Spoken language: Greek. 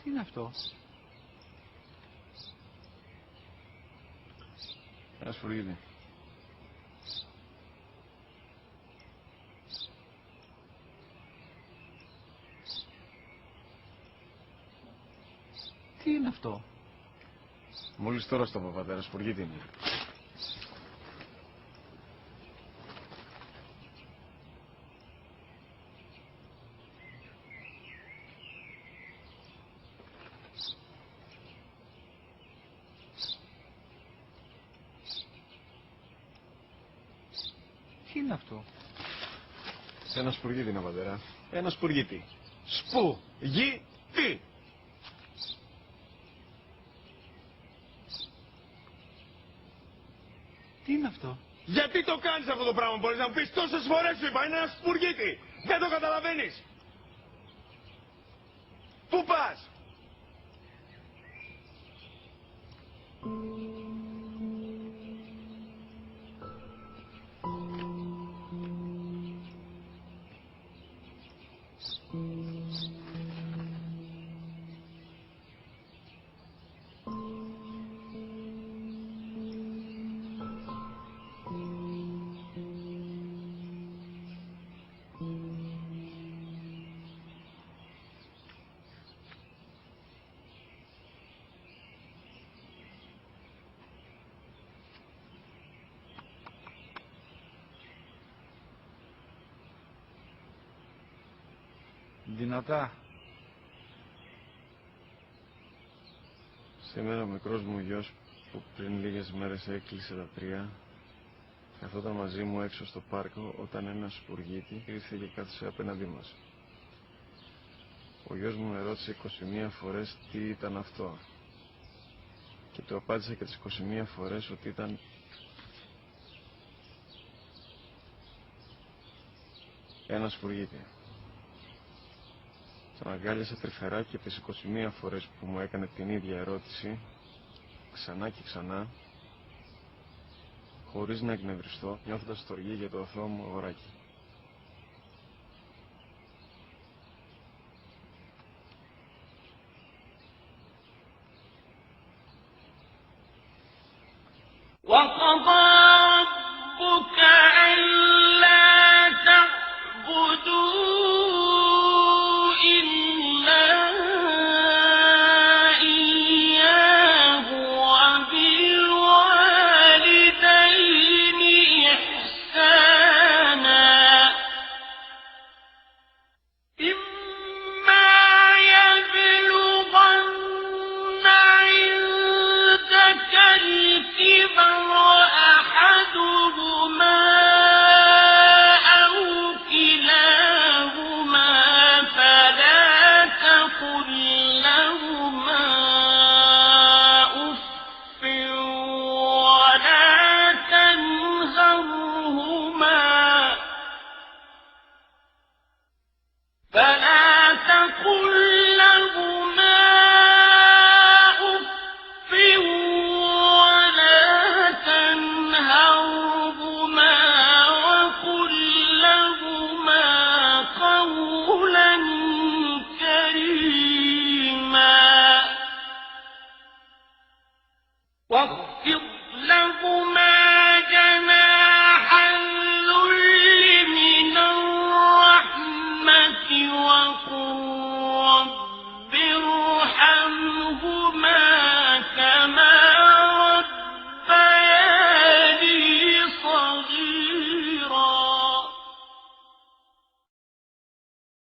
Τι είναι αυτό? Ένα σφουργίτη. Τι είναι αυτό? Μόλις τώρα στο είπα, πατέρα, σφουργίτη είναι. Τι είναι αυτό? Ένα σπουργίτη είναι, πατέρα. Ένα σπουργίτη. Σπου-γι-τι. Τι είναι αυτό? Γιατί το κάνεις αυτό το πράγμα, μπορείς να μου πεις? Τόσες φορές σου είπα, είναι ένα σπουργίτη. Δεν το καταλαβαίνεις. Πού πας? Δυνατά. Σήμερα ο μικρός μου γιος που πριν λίγες μέρες έκλεισε τα 3 καθόταν μαζί μου έξω στο πάρκο όταν ένα σπουργίτη ήρθε και κάθισε απέναντί μας. Ο γιος μου με ρώτησε 21 φορές τι ήταν αυτό και του απάντησα και τις 21 φορές ότι ήταν ένα σπουργίτη. Τον αγκάλιασα τρυφερά και τις 21 φορές που μου έκανε την ίδια ερώτηση ξανά και ξανά, χωρίς να εκνευριστώ, νιώθοντας στοργή για το αθώο μου αγοράκι. وقضى ربك